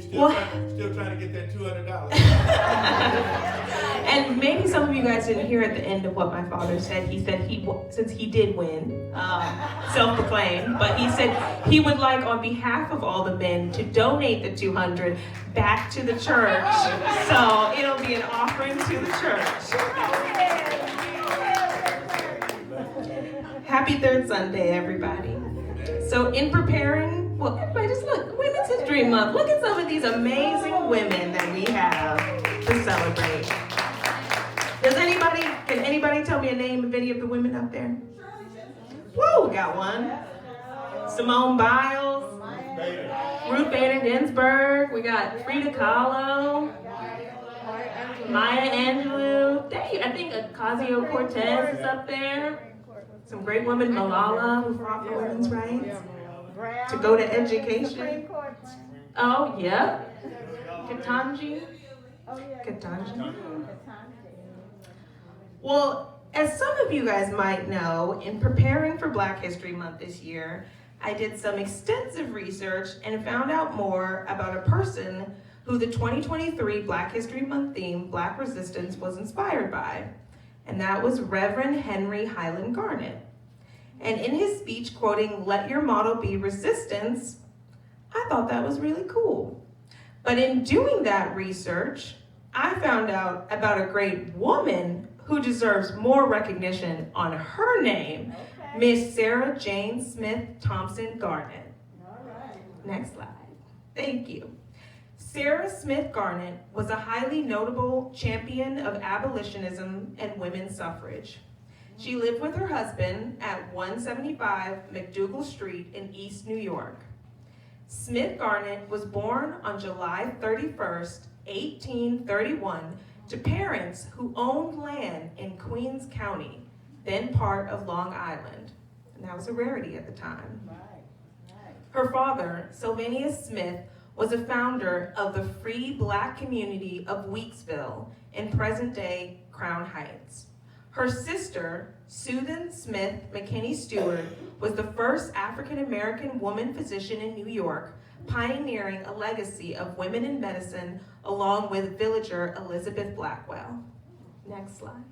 Still trying to get that $200. And maybe some of you guys didn't hear at the end of what my father said. He said since he did win, self-proclaimed, but he said he would like, on behalf of all the men, to donate the $200 back to the church. So it'll be an offering to the church. Happy third Sunday, everybody. So in preparing, well, everybody just look, Women's History Month. Look at some of these amazing women that we have to celebrate. Can anybody tell me a name of any of the women up there? Woo, we got one. Simone Biles, Ruth Bader Ginsburg, we got Frida Kahlo, Maya Angelou, I think Ocasio-Cortez is up there. Some great women, Malala, who fought for women's rights, to go to education. Oh, yeah. Ketanji. Well, as some of you guys might know, in preparing for Black History Month this year, I did some extensive research and found out more about a person who the 2023 Black History Month theme, Black Resistance, was inspired by. And that was Reverend Henry Highland Garnet. And in his speech quoting, "Let your motto be resistance," I thought that was really cool. But in doing that research, I found out about a great woman who deserves more recognition on her name, Miss Sarah Jane Smith Thompson Garnet. All right. Next slide. Thank you. Sarah Smith Garnet was a highly notable champion of abolitionism and women's suffrage. She lived with her husband at 175 McDougal Street in East New York. Smith Garnet was born on July 31st, 1831, to parents who owned land in Queens County, then part of Long Island. And that was a rarity at the time. Her father, Sylvanus Smith, was a founder of the free Black community of Weeksville in present-day Crown Heights. Her sister, Susan Smith McKinney Stewart, was the first African-American woman physician in New York, pioneering a legacy of women in medicine along with villager Elizabeth Blackwell. Next slide.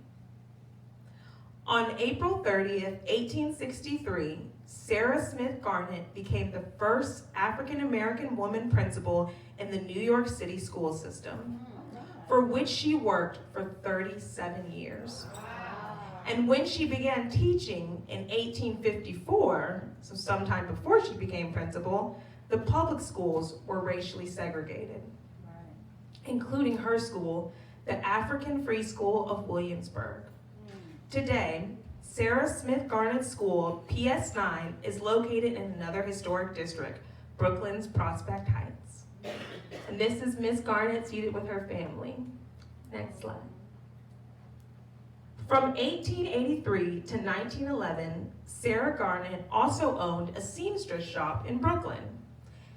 On April 30th, 1863, Sarah Smith Garnet became the first African-American woman principal in the New York City school system, for which she worked for 37 years. And when she began teaching in 1854, so sometime before she became principal, the public schools were racially segregated, including her school, the African Free School of Williamsburg. Today, Sarah Smith Garnet School, PS9, is located in another historic district, Brooklyn's Prospect Heights. And this is Miss Garnet seated with her family. Next slide. From 1883 to 1911, Sarah Garnet also owned a seamstress shop in Brooklyn.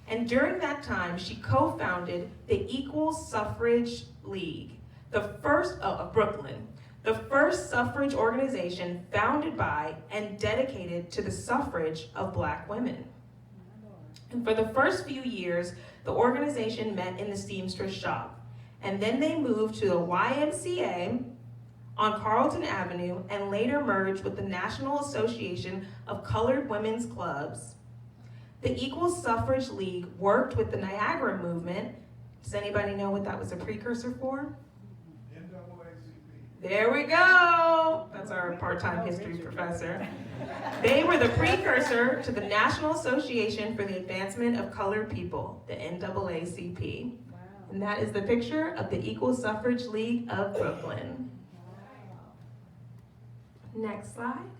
And during that time, she co-founded the Equal Suffrage League, of Brooklyn, the first suffrage organization founded by and dedicated to the suffrage of Black women. And for the first few years, the organization met in the seamstress shop, and then they moved to the YMCA on Carlton Avenue and later merged with the National Association of Colored Women's Clubs. The Equal Suffrage League worked with the Niagara Movement. Does anybody know what that was a precursor for? NAACP. There we go. That's our part-time history professor. They were the precursor to the National Association for the Advancement of Colored People, the NAACP. And that is the picture of the Equal Suffrage League of Brooklyn. Next slide.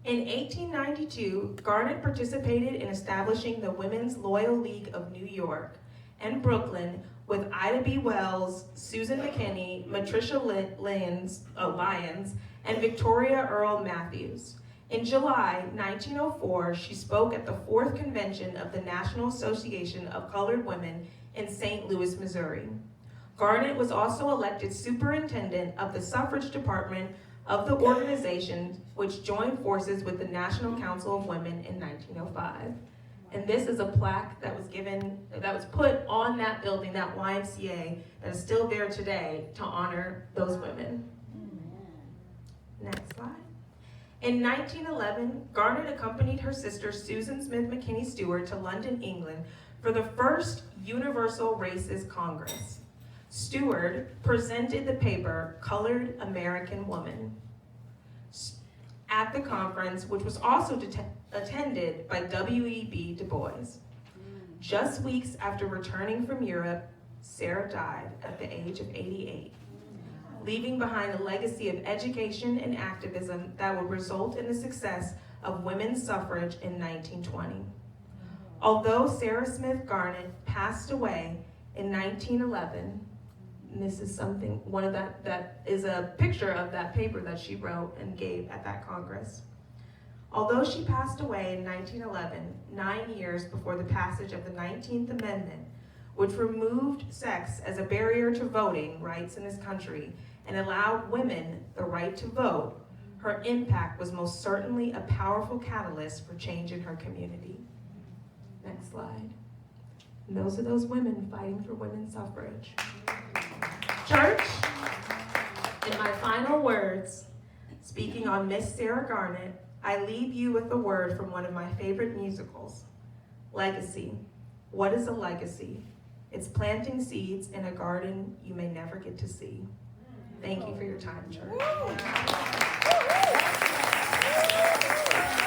In 1892, Garnet participated in establishing the Women's Loyal League of New York and Brooklyn with Ida B. Wells, Susan McKinney, Matricia Lyons, and Victoria Earl Matthews. In July 1904, she spoke at the 4th Convention of the National Association of Colored Women in St. Louis, Missouri. Garnet was also elected superintendent of the suffrage department of the organization, which joined forces with the National Council of Women in 1905. And this is a plaque that was put on that building, that YMCA, that is still there today to honor those women. Next slide. In 1911, Garnet accompanied her sister Susan Smith McKinney Stewart to London, England for the first Universal Racist Congress. Stewart presented the paper Colored American Woman at the conference, which was also attended by W.E.B. Du Bois. Just weeks after returning from Europe, Sarah died at the age of 88, leaving behind a legacy of education and activism that would result in the success of women's suffrage in 1920. Although Sarah Smith Garnet passed away in 1911, and this is that is a picture of that paper that she wrote and gave at that Congress. Although she passed away in 1911, 9 years before the passage of the 19th Amendment, which removed sex as a barrier to voting rights in this country and allowed women the right to vote, her impact was most certainly a powerful catalyst for change in her community. Next slide. And those are those women fighting for women's suffrage. Church, in my final words, speaking on Miss Sarah Garnet, I leave you with a word from one of my favorite musicals, legacy. What is a legacy? It's planting seeds in a garden you may never get to see. Thank you for your time, church.